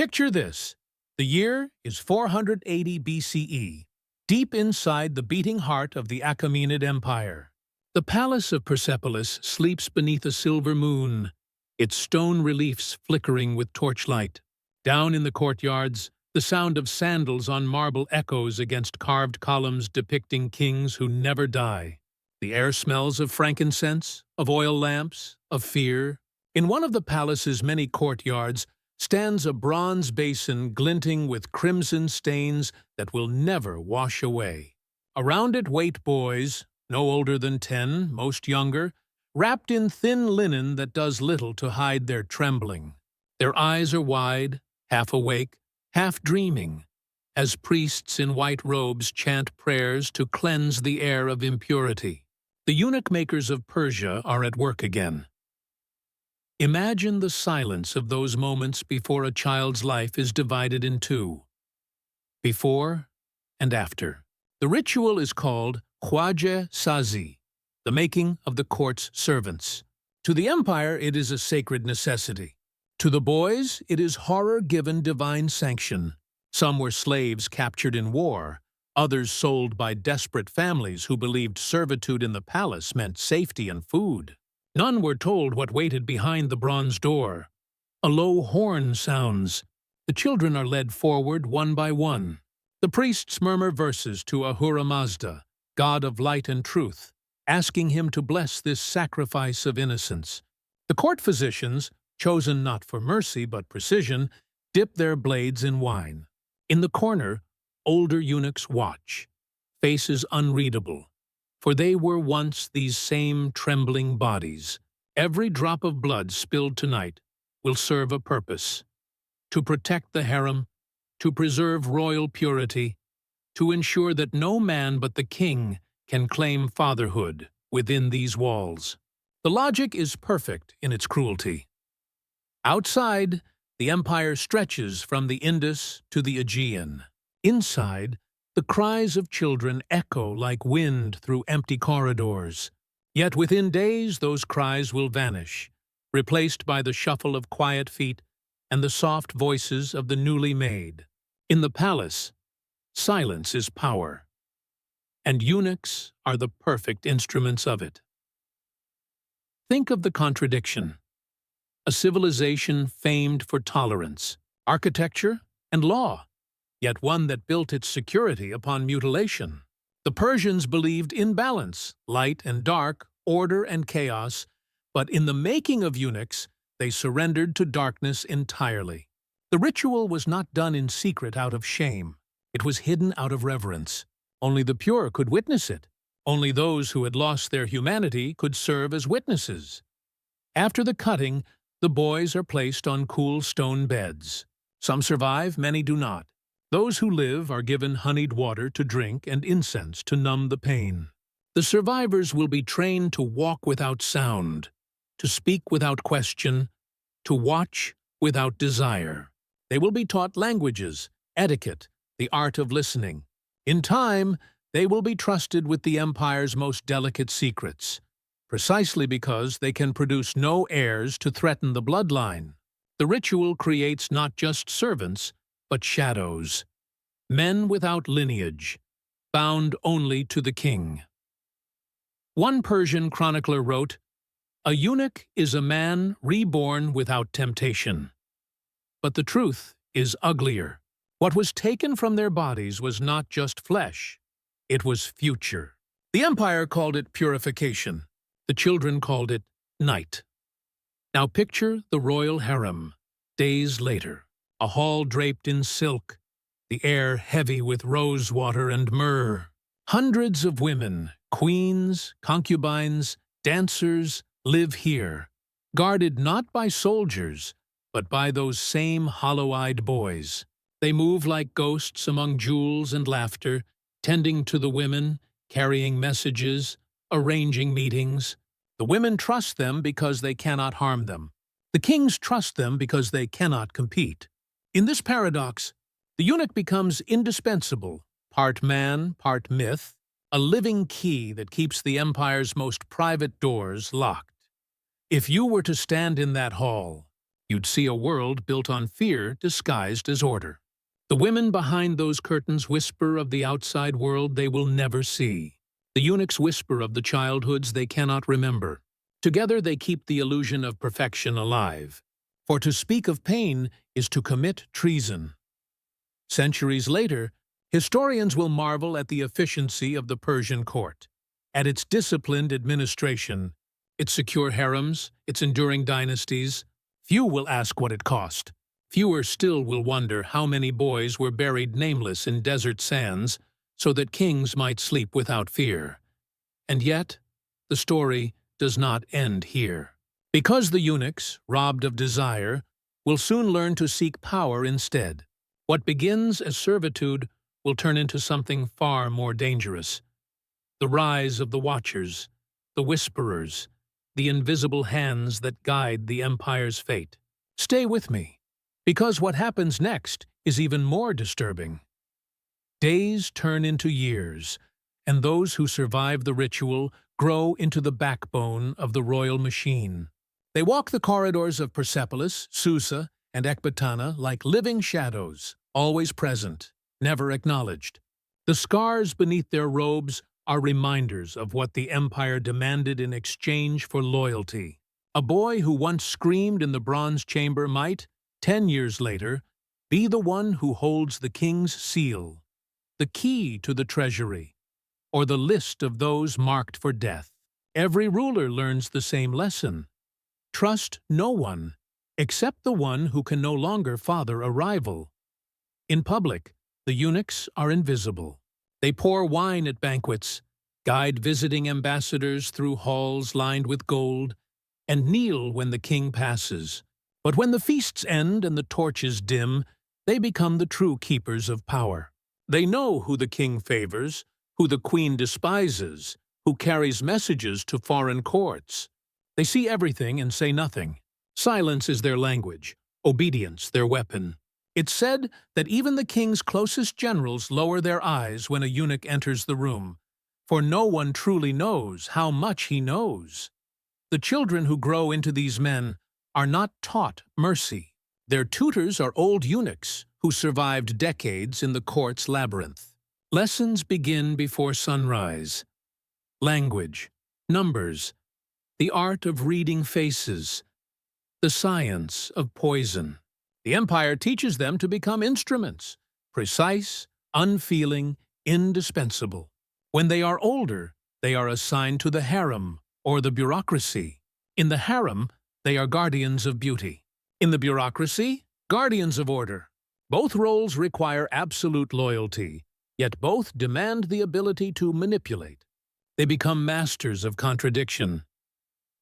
Picture this. The year is 480 BCE, deep inside the beating heart of the Achaemenid Empire. The palace of Persepolis sleeps beneath a silver moon, its stone reliefs flickering with torchlight. Down in the courtyards, the sound of sandals on marble echoes against carved columns depicting kings who never die. The air smells of frankincense, of oil lamps, of fear. In one of the palace's many courtyards stands a bronze basin glinting with crimson stains that will never wash away. Around it wait boys, no older than 10, most younger, wrapped in thin linen that does little to hide their trembling. Their eyes are wide, half awake, half dreaming, as priests in white robes chant prayers to cleanse the air of impurity. The eunuch makers of Persia are at work again. Imagine the silence of those moments before a child's life is divided in two. Before and after. The ritual is called Khwaja Sazi, the making of the court's servants. To the empire, it is a sacred necessity. To the boys, it is horror-given divine sanction. Some were slaves captured in war, others sold by desperate families who believed servitude in the palace meant safety and food. None were told what waited behind the bronze door. A low horn sounds. The children are led forward one by one. The priests murmur verses to Ahura Mazda, god of light and truth, asking him to bless this sacrifice of innocence. The court physicians, chosen not for mercy but precision, dip their blades in wine. In the corner, older eunuchs watch, faces unreadable, for they were once these same trembling bodies. Every drop of blood spilled tonight will serve a purpose: to protect the harem, to preserve royal purity, to ensure that no man but the king can claim fatherhood within these walls. The logic is perfect in its cruelty. Outside, the empire stretches from the Indus to the Aegean. Inside, the cries of children echo like wind through empty corridors. Yet within days those cries will vanish, replaced by the shuffle of quiet feet and the soft voices of the newly made. In the palace, silence is power, and eunuchs are the perfect instruments of it. Think of the contradiction. A civilization famed for tolerance, architecture, and law, yet one that built its security upon mutilation. The Persians believed in balance, light and dark, order and chaos, but in the making of eunuchs, they surrendered to darkness entirely. The ritual was not done in secret out of shame. It was hidden out of reverence. Only the pure could witness it. Only those who had lost their humanity could serve as witnesses. After the cutting, the boys are placed on cool stone beds. Some survive, many do not. Those who live are given honeyed water to drink and incense to numb the pain. The survivors will be trained to walk without sound, to speak without question, to watch without desire. They will be taught languages, etiquette, the art of listening. In time, they will be trusted with the empire's most delicate secrets, precisely because they can produce no heirs to threaten the bloodline. The ritual creates not just servants, but shadows, men without lineage, bound only to the king. One Persian chronicler wrote, "A eunuch is a man reborn without temptation." But the truth is uglier. What was taken from their bodies was not just flesh, it was future. The empire called it purification. The children called it night. Now picture the royal harem, days later. A hall draped in silk, the air heavy with rose water and myrrh. Hundreds of women, queens, concubines, dancers, live here, guarded not by soldiers, but by those same hollow-eyed boys. They move like ghosts among jewels and laughter, tending to the women, carrying messages, arranging meetings. The women trust them because they cannot harm them. The kings trust them because they cannot compete. In this paradox, the eunuch becomes indispensable, part man, part myth, a living key that keeps the empire's most private doors locked. If you were to stand in that hall, You'd see a world built on fear disguised as order. The women behind those curtains whisper of the outside world they will never see. The eunuchs whisper of the childhoods they cannot remember. Together they keep the illusion of perfection alive. For to speak of pain is to commit treason. Centuries later, historians will marvel at the efficiency of the Persian court, at its disciplined administration, its secure harems, its enduring dynasties. Few will ask what it cost. Fewer still will wonder how many boys were buried nameless in desert sands so that kings might sleep without fear. And yet, the story does not end here. Because the eunuchs, robbed of desire, will soon learn to seek power instead. What begins as servitude will turn into something far more dangerous. The rise of the watchers, the whisperers, the invisible hands that guide the empire's fate. Stay with me, because what happens next is even more disturbing. Days turn into years, and those who survive the ritual grow into the backbone of the royal machine. They walk the corridors of Persepolis, Susa, and Ecbatana like living shadows, always present, never acknowledged. The scars beneath their robes are reminders of what the empire demanded in exchange for loyalty. A boy who once screamed in the bronze chamber might, 10 years later, be the one who holds the king's seal, the key to the treasury, or the list of those marked for death. Every ruler learns the same lesson. Trust no one, except the one who can no longer father a rival. In public, the eunuchs are invisible. They pour wine at banquets, guide visiting ambassadors through halls lined with gold, and kneel when the king passes. But when the feasts end and the torches dim, they become the true keepers of power. They know who the king favors, who the queen despises, who carries messages to foreign courts. They see everything and say nothing. Silence is their language, obedience their weapon. It's said that even the king's closest generals lower their eyes when a eunuch enters the room, for no one truly knows how much he knows. The children who grow into these men are not taught mercy. Their tutors are old eunuchs who survived decades in the court's labyrinth. Lessons begin before sunrise. Language, numbers, the art of reading faces, the science of poison. The empire teaches them to become instruments, precise, unfeeling, indispensable. When they are older, they are assigned to the harem or the bureaucracy. In the harem, they are guardians of beauty. In the bureaucracy, guardians of order. Both roles require absolute loyalty, yet both demand the ability to manipulate. They become masters of contradiction.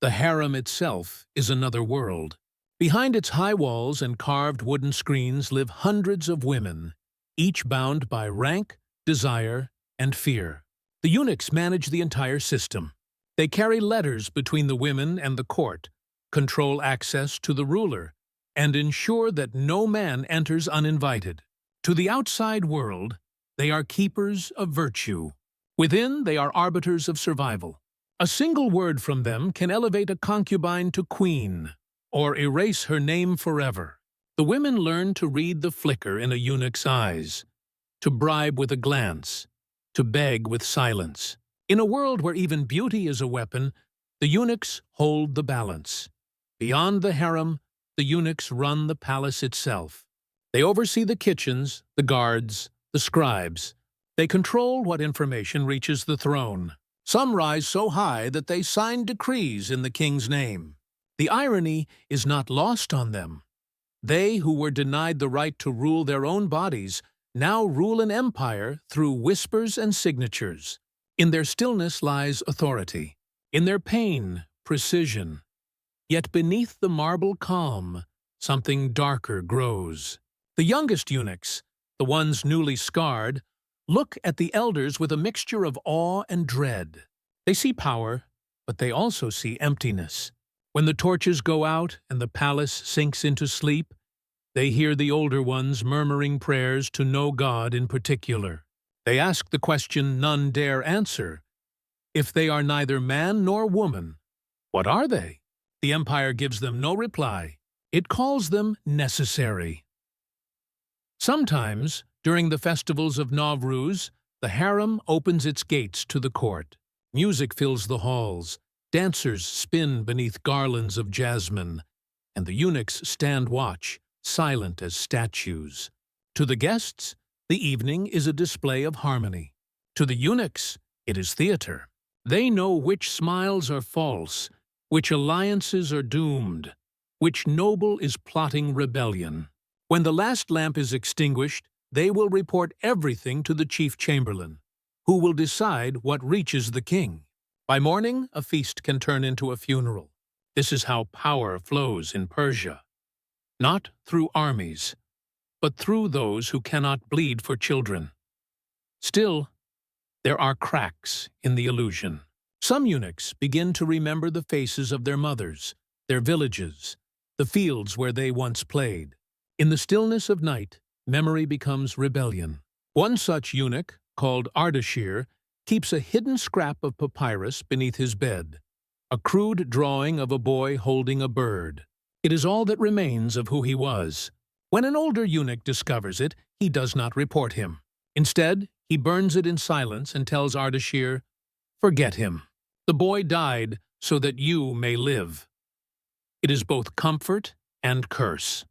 The harem itself is another world. Behind its high walls and carved wooden screens live hundreds of women, each bound by rank, desire, and fear. The eunuchs manage the entire system. They carry letters between the women and the court, control access to the ruler, and ensure that no man enters uninvited. To the outside world, they are keepers of virtue. Within, they are arbiters of survival. A single word from them can elevate a concubine to queen, or erase her name forever. The women learn to read the flicker in a eunuch's eyes, to bribe with a glance, to beg with silence. In a world where even beauty is a weapon, the eunuchs hold the balance. Beyond the harem, the eunuchs run the palace itself. They oversee the kitchens, the guards, the scribes. They control what information reaches the throne. Some rise so high that they sign decrees in the king's name. The irony is not lost on them. They who were denied the right to rule their own bodies now rule an empire through whispers and signatures. In their stillness lies authority. In their pain, precision. Yet beneath the marble calm, something darker grows. The youngest eunuchs, the ones newly scarred, look at the elders with a mixture of awe and dread. They see power, but they also see emptiness. When the torches go out and the palace sinks into sleep, they hear the older ones murmuring prayers to no god in particular. They ask the question none dare answer. If they are neither man nor woman, what are they? The empire gives them no reply. It calls them necessary. Sometimes, during the festivals of Nowruz, the harem opens its gates to the court. Music fills the halls, dancers spin beneath garlands of jasmine, and the eunuchs stand watch, silent as statues. To the guests, the evening is a display of harmony. To the eunuchs, it is theater. They know which smiles are false, which alliances are doomed, which noble is plotting rebellion. When the last lamp is extinguished, they will report everything to the chief chamberlain, who will decide what reaches the king. By morning, a feast can turn into a funeral. This is how power flows in Persia. Not through armies, but through those who cannot bleed for children. Still, there are cracks in the illusion. Some eunuchs begin to remember the faces of their mothers, their villages, the fields where they once played. In the stillness of night, memory becomes rebellion. One such eunuch, called Ardashir, keeps a hidden scrap of papyrus beneath his bed, a crude drawing of a boy holding a bird. It is all that remains of who he was. When an older eunuch discovers it, he does not report him. Instead, he burns it in silence and tells Ardashir, "Forget him. The boy died so that you may live." It is both comfort and curse.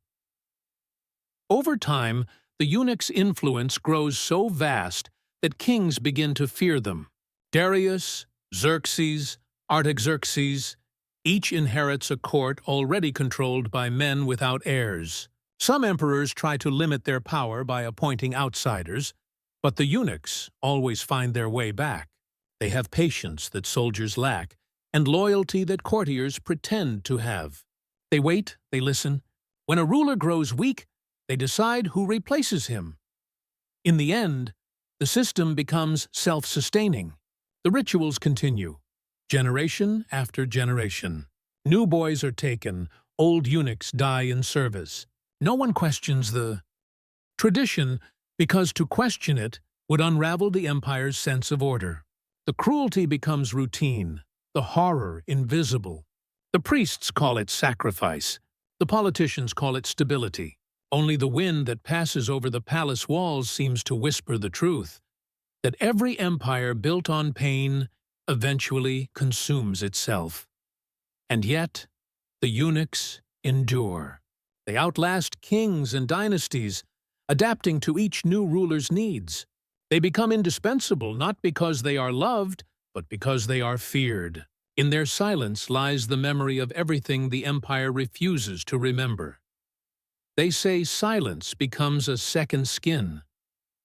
Over time, the eunuch's influence grows so vast that kings begin to fear them. Darius, Xerxes, Artaxerxes, each inherits a court already controlled by men without heirs. Some emperors try to limit their power by appointing outsiders, but the eunuchs always find their way back. They have patience that soldiers lack, and loyalty that courtiers pretend to have. They wait, they listen. When a ruler grows weak, they decide who replaces him. In the end, the system becomes self-sustaining. The rituals continue, generation after generation. New boys are taken, old eunuchs die in service. No one questions the tradition, because to question it would unravel the empire's sense of order. The cruelty becomes routine, the horror invisible. The priests call it sacrifice. The politicians call it stability. Only the wind that passes over the palace walls seems to whisper the truth, that every empire built on pain eventually consumes itself. And yet, the eunuchs endure. They outlast kings and dynasties, adapting to each new ruler's needs. They become indispensable not because they are loved, but because they are feared. In their silence lies the memory of everything the empire refuses to remember. They say silence becomes a second skin,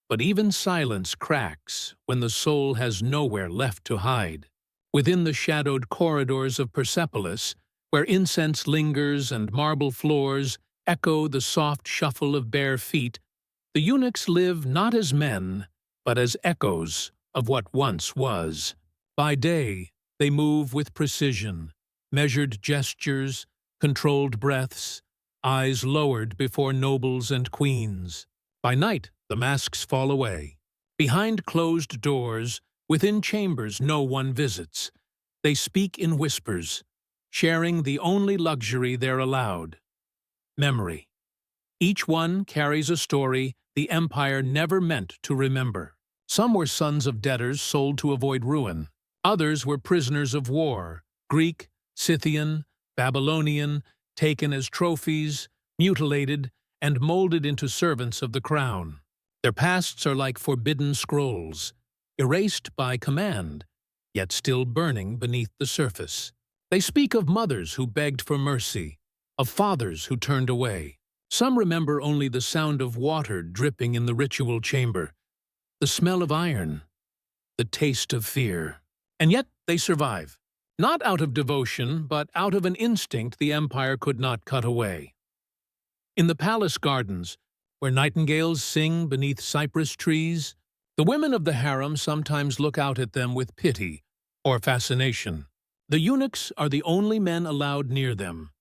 but even silence cracks when the soul has nowhere left to hide. Within the shadowed corridors of Persepolis, where incense lingers and marble floors echo the soft shuffle of bare feet, the eunuchs live not as men, but as echoes of what once was. By day, they move with precision, measured gestures, controlled breaths, eyes lowered before nobles and queens. By night, the masks fall away. Behind closed doors, within chambers no one visits, they speak in whispers, sharing the only luxury they're allowed: memory. Each one carries a story the empire never meant to remember. Some were sons of debtors sold to avoid ruin. Others were prisoners of war, Greek, Scythian, Babylonian, taken as trophies, mutilated, and molded into servants of the crown. Their pasts are like forbidden scrolls, erased by command, yet still burning beneath the surface. They speak of mothers who begged for mercy, of fathers who turned away. Some remember only the sound of water dripping in the ritual chamber, the smell of iron, the taste of fear. And yet they survive, not out of devotion, but out of an instinct the empire could not cut away. In the palace gardens, where nightingales sing beneath cypress trees, the women of the harem sometimes look out at them with pity or fascination. The eunuchs are the only men allowed near them,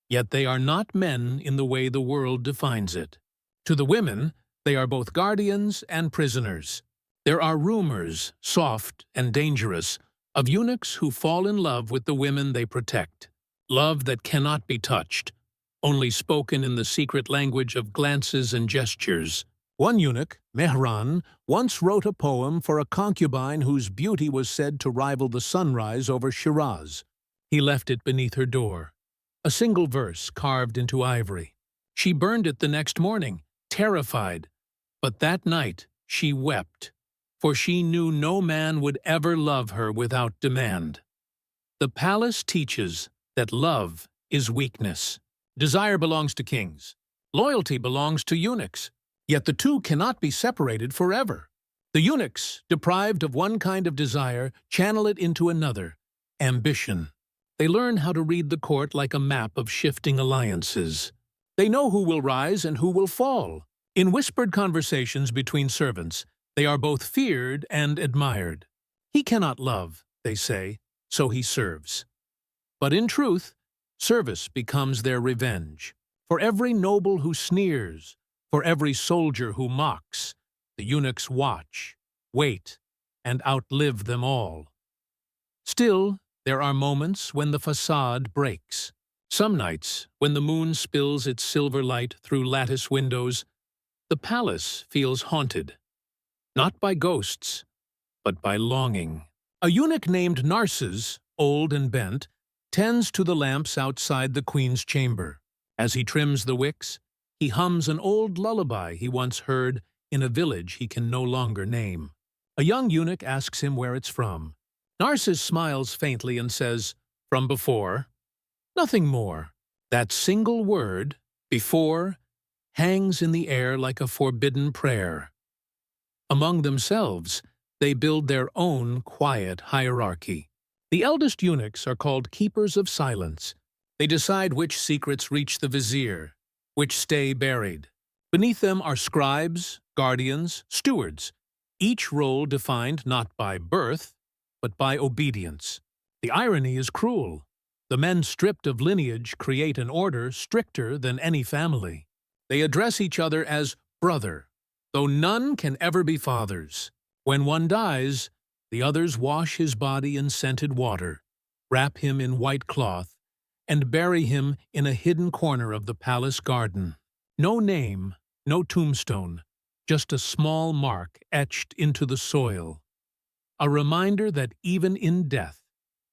yet they are not men in the way the world defines it. To the women, they are both guardians and prisoners. There are rumors, soft and dangerous, of eunuchs who fall in love with the women they protect. Love that cannot be touched, only spoken in the secret language of glances and gestures. One eunuch, Mehran, once wrote a poem for a concubine whose beauty was said to rival the sunrise over Shiraz. He left it beneath her door, a single verse carved into ivory. She burned it the next morning, terrified, but that night she wept, for she knew no man would ever love her without demand. The palace teaches that love is weakness. Desire belongs to kings. Loyalty belongs to eunuchs. Yet the two cannot be separated forever. The eunuchs, deprived of one kind of desire, channel it into another, ambition. They learn how to read the court like a map of shifting alliances. They know who will rise and who will fall. In whispered conversations between servants, they are both feared and admired. He cannot love, they say, so he serves. But in truth, service becomes their revenge. For every noble who sneers, for every soldier who mocks, the eunuchs watch, wait, and outlive them all. Still, there are moments when the facade breaks. Some nights, when the moon spills its silver light through lattice windows, the palace feels haunted. Not by ghosts, but by longing. A eunuch named Narses, old and bent, tends to the lamps outside the queen's chamber. As he trims the wicks, he hums an old lullaby he once heard in a village he can no longer name. A young eunuch asks him where it's from. Narses smiles faintly and says, "From before." Nothing more. That single word, before, hangs in the air like a forbidden prayer. Among themselves, they build their own quiet hierarchy. The eldest eunuchs are called keepers of silence. They decide which secrets reach the vizier, which stay buried. Beneath them are scribes, guardians, stewards, each role defined not by birth, but by obedience. The irony is cruel. The men stripped of lineage create an order stricter than any family. They address each other as brother, though none can ever be fathers. When one dies, the others wash his body in scented water, wrap him in white cloth, and bury him in a hidden corner of the palace garden. No name, no tombstone, just a small mark etched into the soil. A reminder that even in death,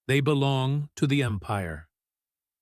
they belong to the empire.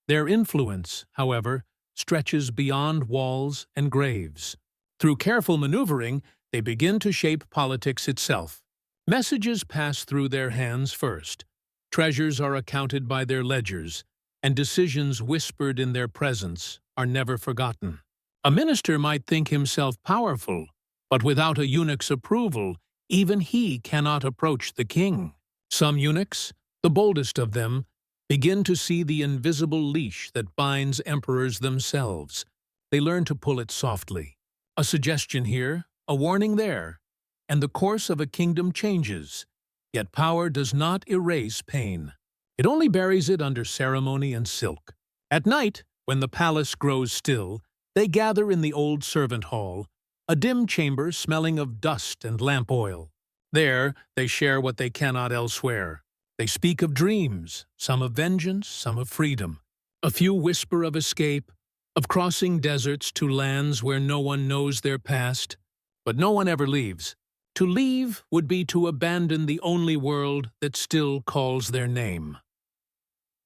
Their influence, however, stretches beyond walls and graves. Through careful maneuvering, they begin to shape politics itself. Messages pass through their hands first. Treasures are accounted by their ledgers, and decisions whispered in their presence are never forgotten. A minister might think himself powerful, but without a eunuch's approval, even he cannot approach the king. Some eunuchs, the boldest of them, begin to see the invisible leash that binds emperors themselves. They learn to pull it softly. A suggestion here, a warning there, and the course of a kingdom changes. Yet power does not erase pain. It only buries it under ceremony and silk. At night, when the palace grows still, they gather in the old servant hall, a dim chamber smelling of dust and lamp oil. There, they share what they cannot elsewhere. They speak of dreams, some of vengeance, some of freedom. A few whisper of escape, of crossing deserts to lands where no one knows their past. But no one ever leaves. To leave would be to abandon the only world that still calls their name.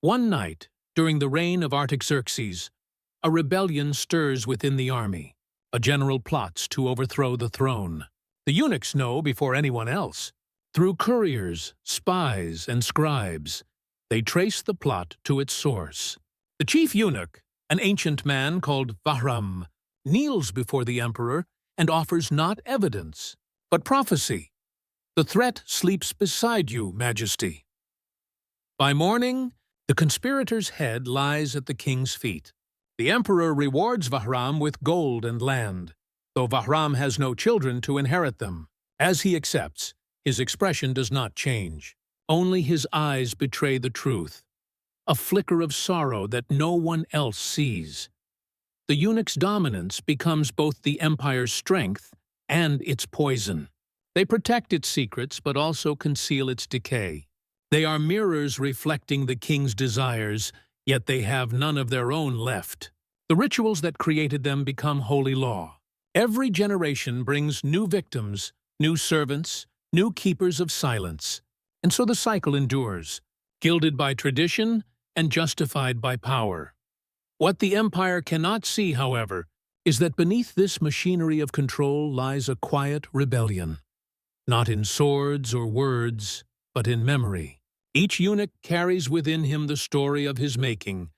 One night, during the reign of Artaxerxes, a rebellion stirs within the army. A general plots to overthrow the throne. The eunuchs know before anyone else. Through couriers, spies, and scribes, they trace the plot to its source. The chief eunuch, an ancient man called Bahram, kneels before the emperor and offers not evidence, but prophecy. The threat sleeps beside you, Majesty. By morning, the conspirator's head lies at the king's feet. The emperor rewards Bahram with gold and land, though Bahram has no children to inherit them. As he accepts, his expression does not change. Only his eyes betray the truth, a flicker of sorrow that no one else sees. The eunuch's dominance becomes both the empire's strength and its poison. They protect its secrets but also conceal its decay. They are mirrors reflecting the king's desires, yet they have none of their own left. The rituals that created them become holy law. Every generation brings new victims, new servants, new keepers of silence. And so the cycle endures, gilded by tradition and justified by power. What the empire cannot see, however, is that beneath this machinery of control lies a quiet rebellion. Not in swords or words, but in memory. Each eunuch carries within him the story of his making,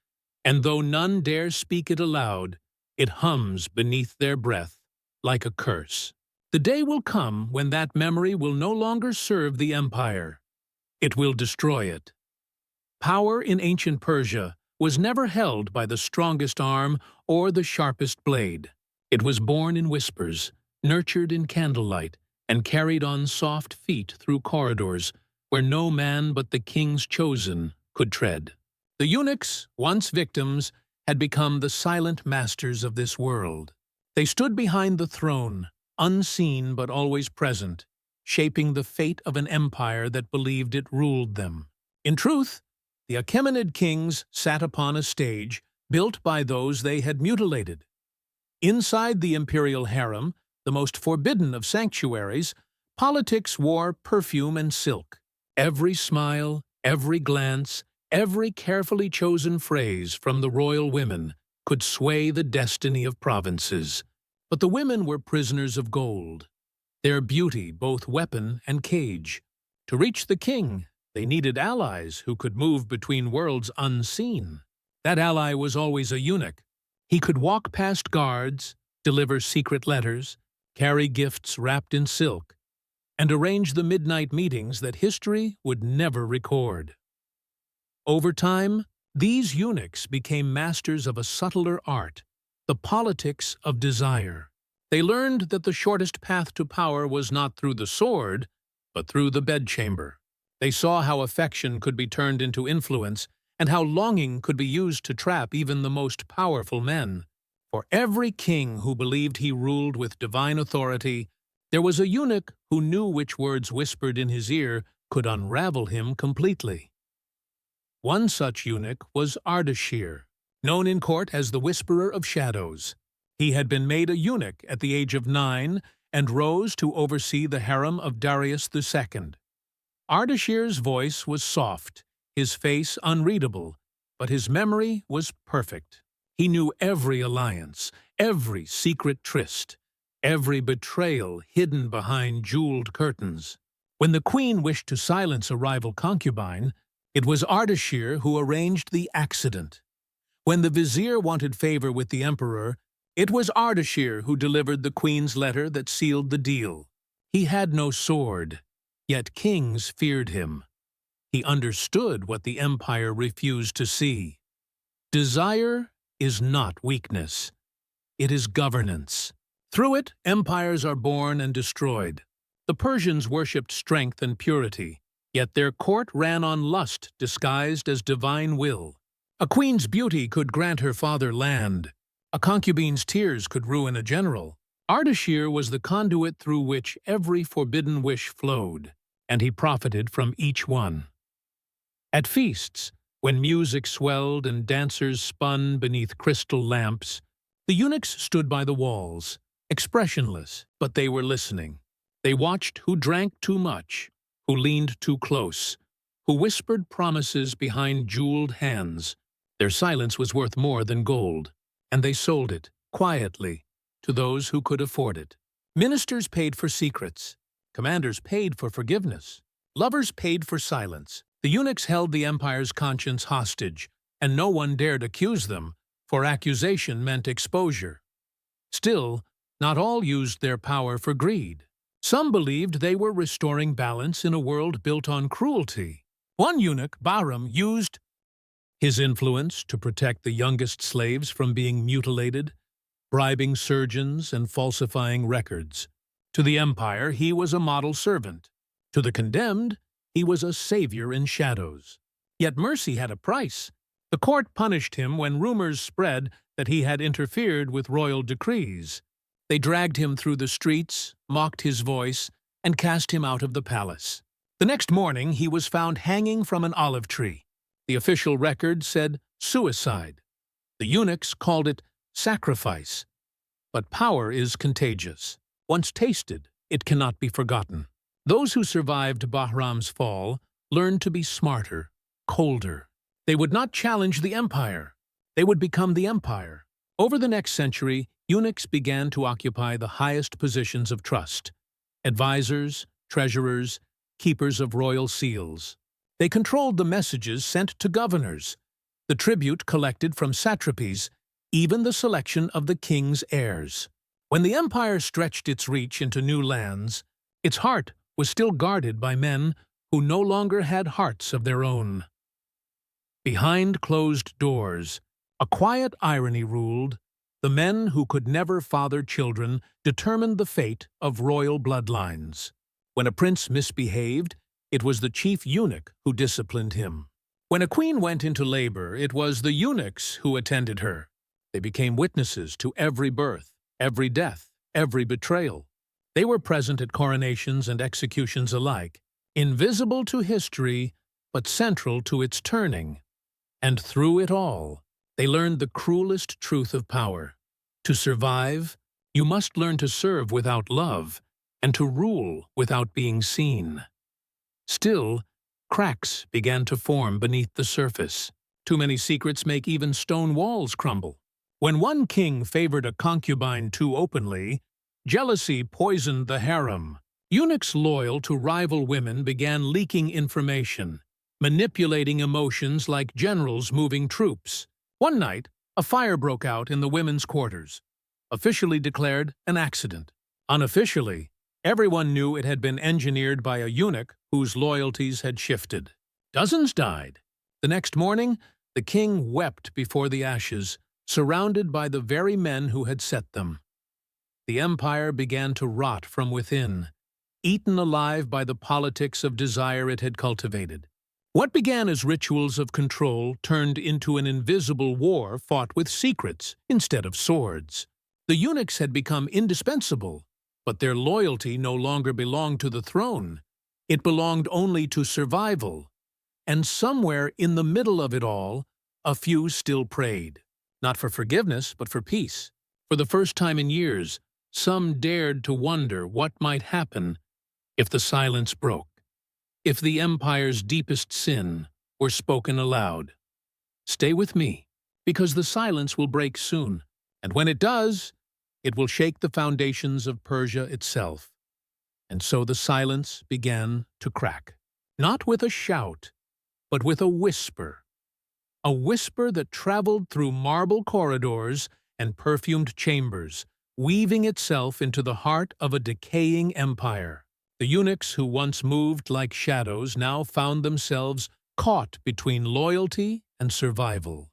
and though none dare speak it aloud, it hums beneath their breath like a curse. The day will come when that memory will no longer serve the empire. It will destroy it. Power in ancient Persia was never held by the strongest arm or the sharpest blade. It was born in whispers, nurtured in candlelight, and carried on soft feet through corridors where no man but the king's chosen could tread. The eunuchs, once victims, had become the silent masters of this world. They stood behind the throne, unseen but always present, shaping the fate of an empire that believed it ruled them. In truth, the Achaemenid kings sat upon a stage built by those they had mutilated. Inside the imperial harem, the most forbidden of sanctuaries, politics wore perfume and silk. Every smile, every glance, every carefully chosen phrase from the royal women could sway the destiny of provinces. But the women were prisoners of gold, their beauty both weapon and cage. To reach the king, they needed allies who could move between worlds unseen. That ally was always a eunuch. He could walk past guards, deliver secret letters, carry gifts wrapped in silk, and arrange the midnight meetings that history would never record. Over time, these eunuchs became masters of a subtler art, the politics of desire. They learned that the shortest path to power was not through the sword, but through the bedchamber. They saw how affection could be turned into influence and how longing could be used to trap even the most powerful men. For every king who believed he ruled with divine authority, there was a eunuch who knew which words whispered in his ear could unravel him completely. One such eunuch was Ardashir, known in court as the Whisperer of Shadows. He had been made a eunuch at the age of 9 and rose to oversee the harem of Darius II. Ardashir's voice was soft, his face unreadable, but his memory was perfect. He knew every alliance, every secret tryst, every betrayal hidden behind jeweled curtains. When the queen wished to silence a rival concubine, it was Ardashir who arranged the accident. When the vizier wanted favor with the emperor, it was Ardashir who delivered the queen's letter that sealed the deal. He had no sword, yet kings feared him. He understood what the empire refused to see. Desire is not weakness. It is governance. Through it, empires are born and destroyed. The Persians worshipped strength and purity, yet their court ran on lust disguised as divine will. A queen's beauty could grant her father land. A concubine's tears could ruin a general. Ardashir was the conduit through which every forbidden wish flowed, and he profited from each one. At feasts, when music swelled and dancers spun beneath crystal lamps, the eunuchs stood by the walls, expressionless, but they were listening. They watched who drank too much, who leaned too close, who whispered promises behind jeweled hands. Their silence was worth more than gold, and they sold it, quietly, to those who could afford it. Ministers paid for secrets. Commanders paid for forgiveness. Lovers paid for silence. The eunuchs held the empire's conscience hostage, and no one dared accuse them, for accusation meant exposure. Still, not all used their power for greed. Some believed they were restoring balance in a world built on cruelty. One eunuch, Bahram, used his influence to protect the youngest slaves from being mutilated, bribing surgeons and falsifying records. To the empire, he was a model servant. To the condemned, he was a savior in shadows. Yet mercy had a price. The court punished him when rumors spread that he had interfered with royal decrees. They dragged him through the streets, mocked his voice, and cast him out of the palace. The next morning, he was found hanging from an olive tree. The official record said suicide. The eunuchs called it sacrifice. But power is contagious. Once tasted, it cannot be forgotten. Those who survived Bahram's fall learned to be smarter, colder. They would not challenge the empire. They would become the empire. Over the next century, eunuchs began to occupy the highest positions of trust: advisors, treasurers, keepers of royal seals. They controlled the messages sent to governors, the tribute collected from satrapies, even the selection of the king's heirs. When the empire stretched its reach into new lands, its heart was still guarded by men who no longer had hearts of their own. Behind closed doors, a quiet irony ruled. The men who could never father children determined the fate of royal bloodlines. When a prince misbehaved, it was the chief eunuch who disciplined him. When a queen went into labor, it was the eunuchs who attended her. They became witnesses to every birth, every death, every betrayal. They were present at coronations and executions alike, invisible to history, but central to its turning. And through it all, they learned the cruelest truth of power. To survive, you must learn to serve without love, and to rule without being seen. Still, cracks began to form beneath the surface. Too many secrets make even stone walls crumble. When one king favored a concubine too openly, jealousy poisoned the harem. Eunuchs loyal to rival women began leaking information, manipulating emotions like generals moving troops. One night, a fire broke out in the women's quarters, officially declared an accident. Unofficially, everyone knew it had been engineered by a eunuch whose loyalties had shifted. Dozens died. The next morning, the king wept before the ashes, surrounded by the very men who had set them. The empire began to rot from within, eaten alive by the politics of desire it had cultivated. What began as rituals of control turned into an invisible war fought with secrets instead of swords. The eunuchs had become indispensable, but their loyalty no longer belonged to the throne. It belonged only to survival. And somewhere in the middle of it all, a few still prayed. Not for forgiveness, but for peace. For the first time in years, some dared to wonder what might happen if the silence broke, if the empire's deepest sin were spoken aloud. Stay with me, because the silence will break soon, and when it does, it will shake the foundations of Persia itself. And so the silence began to crack, not with a shout, but with a whisper that traveled through marble corridors and perfumed chambers, weaving itself into the heart of a decaying empire. The eunuchs who once moved like shadows now found themselves caught between loyalty and survival,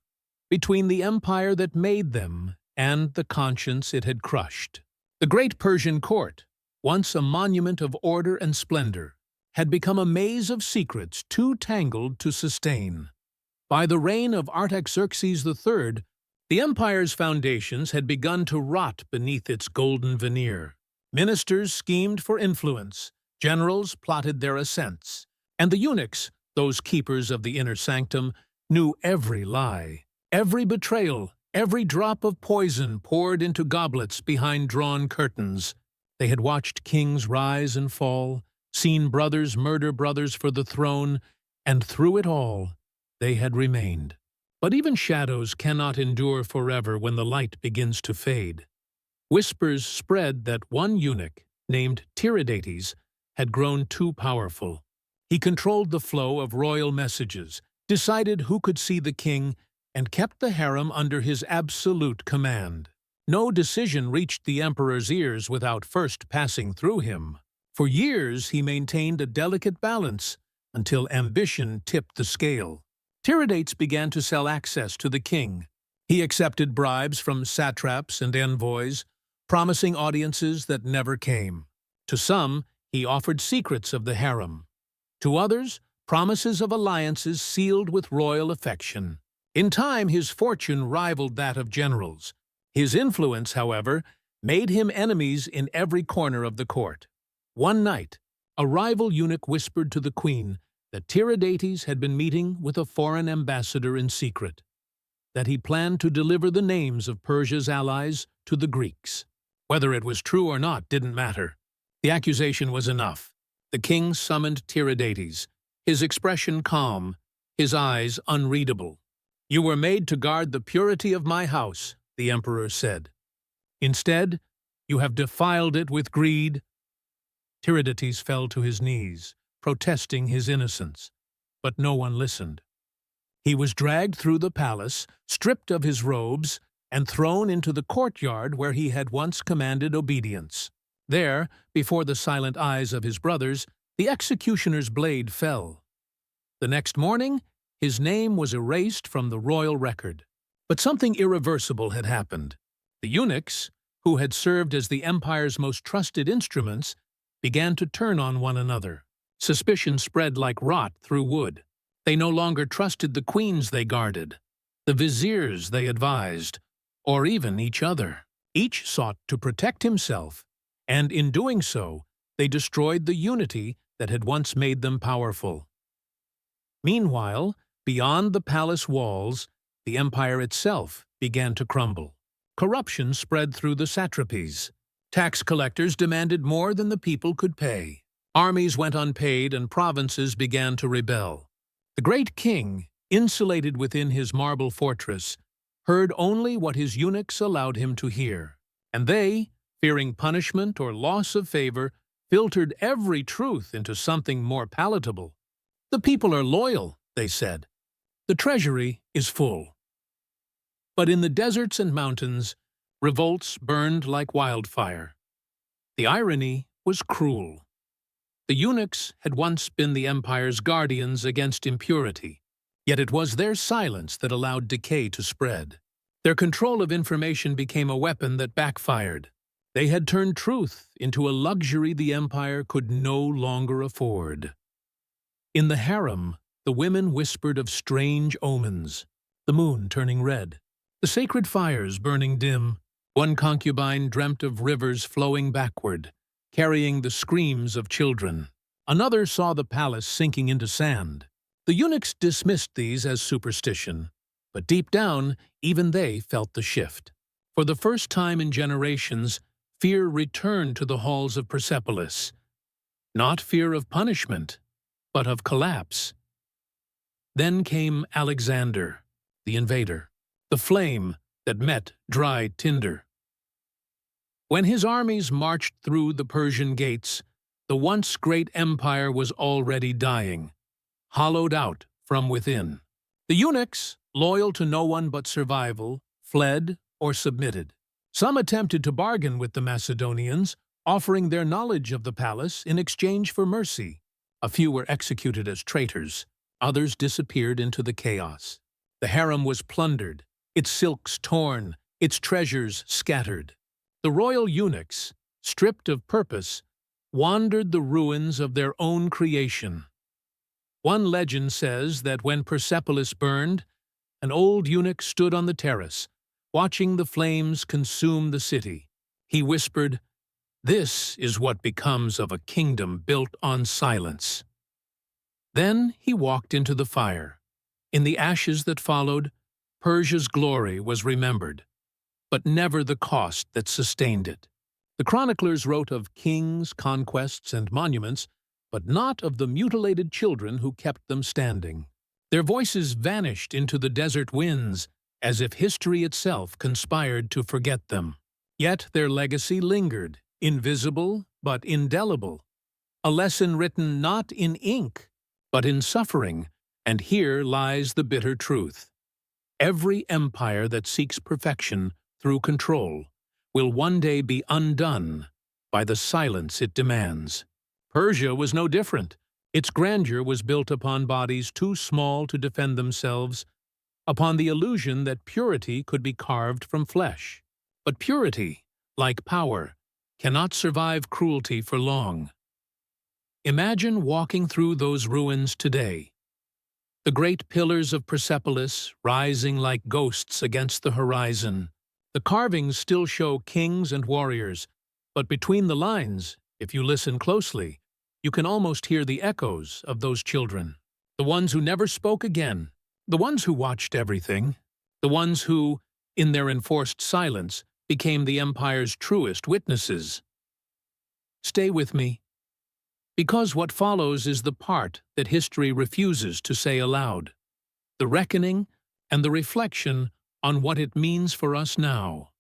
between the empire that made them and the conscience it had crushed. The great Persian court, once a monument of order and splendor, had become a maze of secrets too tangled to sustain. By the reign of Artaxerxes III, the empire's foundations had begun to rot beneath its golden veneer. Ministers schemed for influence, generals plotted their ascents, and the eunuchs, those keepers of the inner sanctum, knew every lie, every betrayal, every drop of poison poured into goblets behind drawn curtains. They had watched kings rise and fall, seen brothers murder brothers for the throne, and through it all, they had remained. But even shadows cannot endure forever when the light begins to fade. Whispers spread that one eunuch, named Tiridates, had grown too powerful. He controlled the flow of royal messages, decided who could see the king, and kept the harem under his absolute command. No decision reached the emperor's ears without first passing through him. For years he maintained a delicate balance, until ambition tipped the scale. Tiridates began to sell access to the king. He accepted bribes from satraps and envoys, promising audiences that never came. To some, he offered secrets of the harem. To others, promises of alliances sealed with royal affection. In time, his fortune rivaled that of generals. His influence, however, made him enemies in every corner of the court. One night, a rival eunuch whispered to the queen that Tiridates had been meeting with a foreign ambassador in secret. that he planned to deliver the names of Persia's allies to the Greeks. Whether it was true or not didn't matter. The accusation was enough. The king summoned Tiridates, his expression calm, his eyes unreadable. "You were made to guard the purity of my house," the emperor said. "Instead, you have defiled it with greed." Tiridates fell to his knees, protesting his innocence, but no one listened. He was dragged through the palace, stripped of his robes, and thrown into the courtyard where he had once commanded obedience. There, before the silent eyes of his brothers, the executioner's blade fell. The next morning, his name was erased from the royal record. But something irreversible had happened. The eunuchs, who had served as the empire's most trusted instruments, began to turn on one another. Suspicion spread like rot through wood. They no longer trusted the queens they guarded, the viziers they advised, or even each other. Each sought to protect himself, and in doing so, they destroyed the unity that had once made them powerful. Meanwhile, beyond the palace walls, the empire itself began to crumble. Corruption spread through the satrapies. Tax collectors demanded more than the people could pay. Armies went unpaid and provinces began to rebel. The great king, insulated within his marble fortress, heard only what his eunuchs allowed him to hear. And they, fearing punishment or loss of favor, filtered every truth into something more palatable. "The people are loyal," they said. "The treasury is full." But in the deserts and mountains, revolts burned like wildfire. The irony was cruel. The eunuchs had once been the empire's guardians against impurity, yet it was their silence that allowed decay to spread. Their control of information became a weapon that backfired. They had turned truth into a luxury the empire could no longer afford. In the harem, the women whispered of strange omens, the moon turning red, the sacred fires burning dim. One concubine dreamt of rivers flowing backward, carrying the screams of children. Another saw the palace sinking into sand. The eunuchs dismissed these as superstition, but deep down, even they felt the shift. For the first time in generations, fear returned to the halls of Persepolis. Not fear of punishment, but of collapse. Then came Alexander, the invader, the flame that met dry tinder. When his armies marched through the Persian gates, the once great empire was already dying, hollowed out from within. The eunuchs, loyal to no one but survival, fled or submitted. Some attempted to bargain with the Macedonians, offering their knowledge of the palace in exchange for mercy. A few were executed as traitors. Others disappeared into the chaos. The harem was plundered, its silks torn, its treasures scattered. The royal eunuchs, stripped of purpose, wandered the ruins of their own creation. One legend says that when Persepolis burned, an old eunuch stood on the terrace, watching the flames consume the city. He whispered, "This is what becomes of a kingdom built on silence." Then he walked into the fire. In the ashes that followed, Persia's glory was remembered, but never the cost that sustained it. The chroniclers wrote of kings, conquests, and monuments, but not of the mutilated children who kept them standing. Their voices vanished into the desert winds, as if history itself conspired to forget them. Yet their legacy lingered, invisible but indelible. A lesson written not in ink, but in suffering, and here lies the bitter truth. Every empire that seeks perfection through control will one day be undone by the silence it demands. Persia was no different. Its grandeur was built upon bodies too small to defend themselves, upon the illusion that purity could be carved from flesh. But purity, like power, cannot survive cruelty for long. Imagine walking through those ruins today. The great pillars of Persepolis rising like ghosts against the horizon. The carvings still show kings and warriors, but between the lines, if you listen closely, you can almost hear the echoes of those children. The ones who never spoke again, the ones who watched everything. the ones who, in their enforced silence, became the empire's truest witnesses. Stay with me, because what follows is the part that history refuses to say aloud, the reckoning and the reflection on what it means for us now.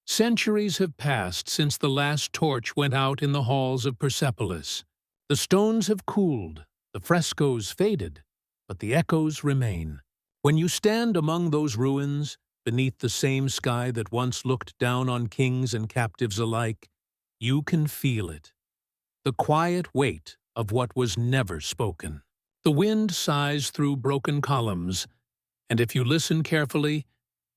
Centuries have passed since the last torch went out in the halls of Persepolis. The stones have cooled, the frescoes faded, but the echoes remain. When you stand among those ruins, beneath the same sky that once looked down on kings and captives alike, you can feel it. The quiet weight of what was never spoken. The wind sighs through broken columns, and if you listen carefully,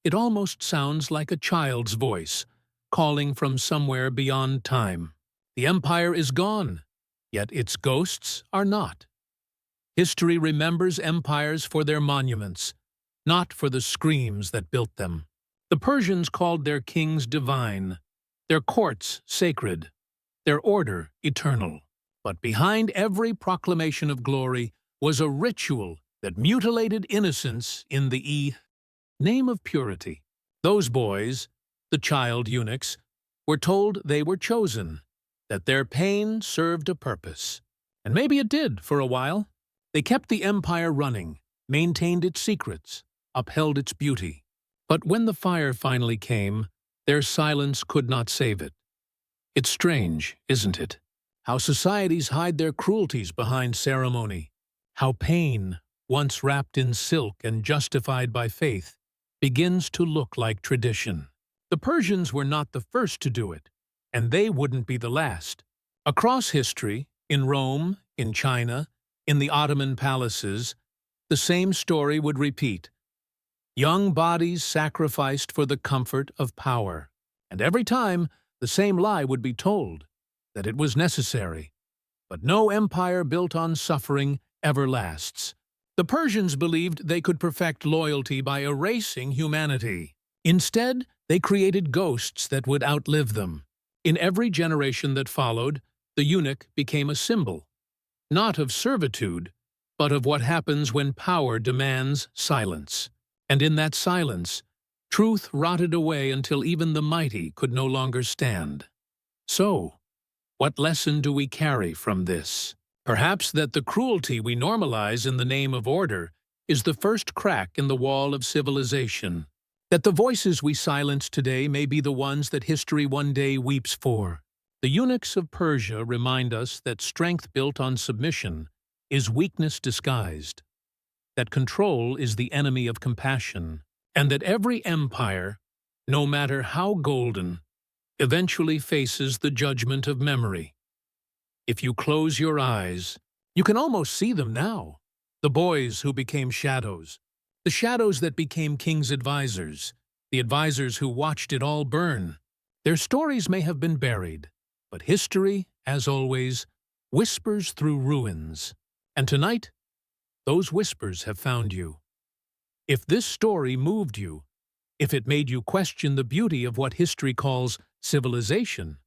it almost sounds like a child's voice, calling from somewhere beyond time. The empire is gone, yet its ghosts are not. History remembers empires for their monuments, not for the screams that built them. The Persians called their kings divine, their courts sacred, their order eternal. But behind every proclamation of glory was a ritual that mutilated innocence in the name of purity. Those boys, the child eunuchs, were told they were chosen, that their pain served a purpose. And maybe it did for a while. They kept the empire running, maintained its secrets, upheld its beauty. But when the fire finally came, their silence could not save it. It's strange, isn't it? How societies hide their cruelties behind ceremony. How pain, once wrapped in silk and justified by faith, begins to look like tradition. The Persians were not the first to do it, and they wouldn't be the last. Across history, in Rome, in China, in the Ottoman palaces, the same story would repeat. Young bodies sacrificed for the comfort of power, and every time the same lie would be told, that it was necessary. But no empire built on suffering ever lasts. The Persians believed they could perfect loyalty by erasing humanity. Instead, they created ghosts that would outlive them. In every generation that followed, the eunuch became a symbol, not of servitude, but of what happens when power demands silence. And in that silence, truth rotted away until even the mighty could no longer stand. So, what lesson do we carry from this? Perhaps that the cruelty we normalize in the name of order is the first crack in the wall of civilization. That the voices we silence today may be the ones that history one day weeps for. The eunuchs of Persia remind us that strength built on submission is weakness disguised, that control is the enemy of compassion, and that every empire, no matter how golden, eventually faces the judgment of memory. If you close your eyes, you can almost see them now. The boys who became shadows, the shadows that became kings' advisors, the advisors who watched it all burn. Their stories may have been buried, but history, as always, whispers through ruins. And tonight, those whispers have found you. If this story moved you, if it made you question the beauty of what history calls civilization,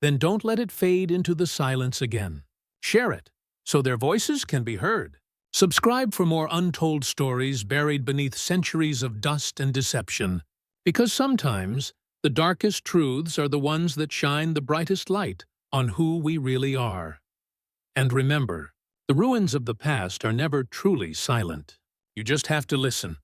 then don't let it fade into the silence again. Share it, so their voices can be heard. Subscribe for more untold stories buried beneath centuries of dust and deception, because sometimes the darkest truths are the ones that shine the brightest light on who we really are. And remember, the ruins of the past are never truly silent. You just have to listen.